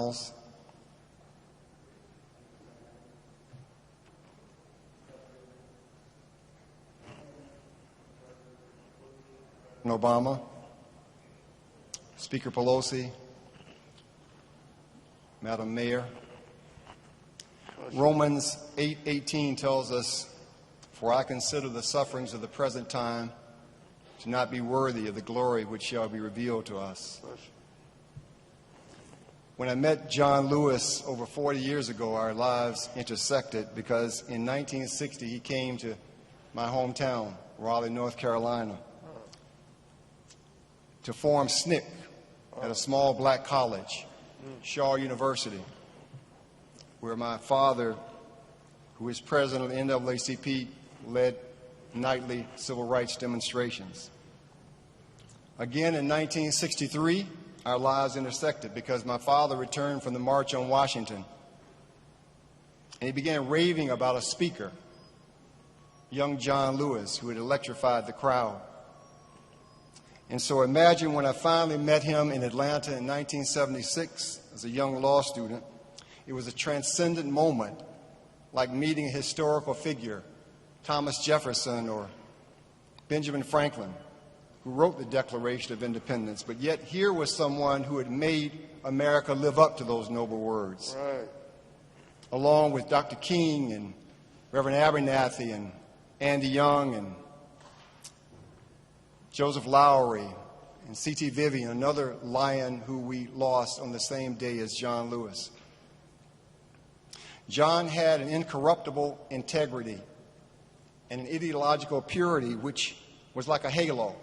aisles. Obama, Speaker Pelosi, Madam Mayor. Romans 8:18 tells us, "For I consider the sufferings of the present time to not be worthy of the glory which shall be revealed to us." When I met John Lewis over 40 years ago, our lives intersected because in 1960 he came to my hometown, Raleigh, North Carolina, to form SNCC at a small black college, Shaw University, where my father, who is president of the NAACP, led nightly civil rights demonstrations. Again, in 1963, our lives intersected because my father returned from the March on Washington, and he began raving about a speaker, young John Lewis, who had electrified the crowd. And so imagine when I finally met him in Atlanta in 1976 as a young law student, it was a transcendent moment, like meeting a historical figure, Thomas Jefferson or Benjamin Franklin, who wrote the Declaration of Independence. But yet here was someone who had made America live up to those noble words, Right. along with Dr. King and Reverend Abernathy and Andy Young and Joseph Lowry and C.T. Vivian, another lion who we lost on the same day as John Lewis. John had an incorruptible integrity and an ideological purity which was like a halo.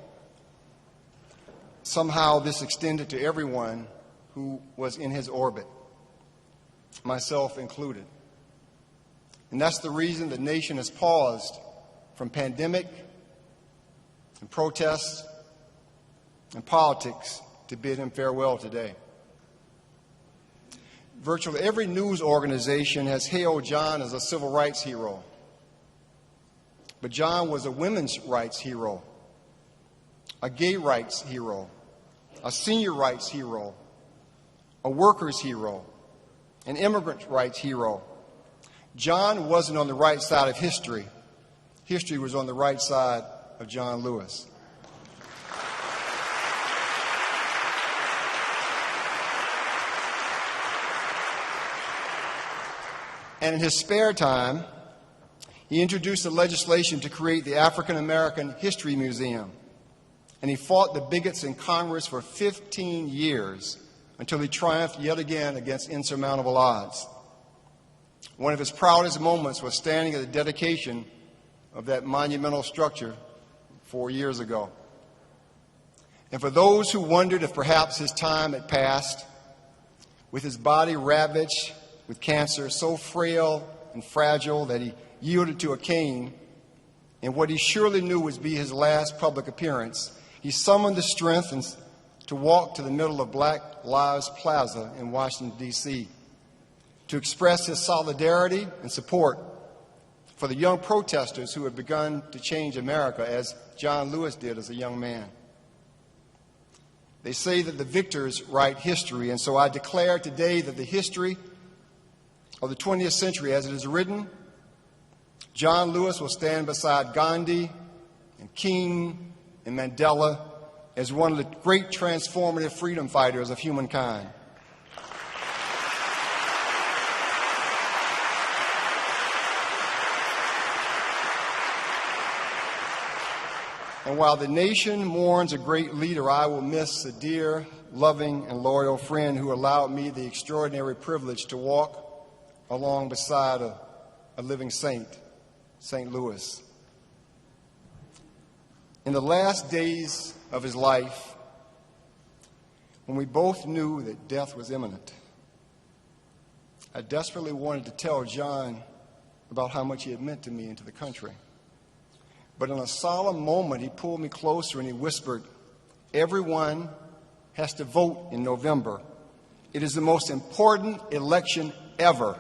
Somehow this extended to everyone who was in his orbit, myself included. And that's the reason the nation has paused from pandemic and protests and politics to bid him farewell today. Virtually every news organization has hailed John as a civil rights hero. But John was a women's rights hero, a gay rights hero, a senior rights hero, a workers' hero, an immigrant rights hero. John wasn't on the right side of history. History was on the right side of John Lewis. And in his spare time, he introduced the legislation to create the African American History Museum. And he fought the bigots in Congress for 15 years until he triumphed yet again against insurmountable odds. One of his proudest moments was standing at the dedication of that monumental structure 4 years ago. And for those who wondered if perhaps his time had passed, with his body ravaged with cancer, so frail and fragile that he yielded to a cane, in what he surely knew would be his last public appearance, he summoned the strength to walk to the middle of Black Lives Plaza in Washington, D.C., to express his solidarity and support for the young protesters who had begun to change America, as John Lewis did as a young man. They say that the victors write history, and so I declare today that the history of the 20th century, as it is written, John Lewis will stand beside Gandhi and King and Mandela as one of the great transformative freedom fighters of humankind. And while the nation mourns a great leader, I will miss a dear, loving, and loyal friend who allowed me the extraordinary privilege to walk along beside a living saint, St. Louis. In the last days of his life, when we both knew that death was imminent, I desperately wanted to tell John about how much he had meant to me and to the country. But in a solemn moment, he pulled me closer and he whispered, "Everyone has to vote in November. It is the most important election ever."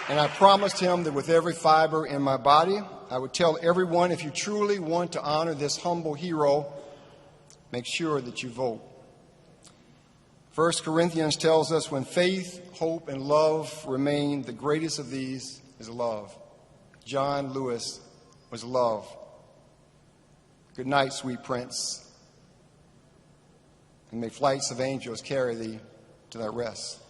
And I promised him that with every fiber in my body, I would tell everyone, if you truly want to honor this humble hero, make sure that you vote. 1 Corinthians tells us when faith, hope, and love remain, the greatest of these is love. John Lewis was love. Good night, sweet prince, and may flights of angels carry thee to thy rest.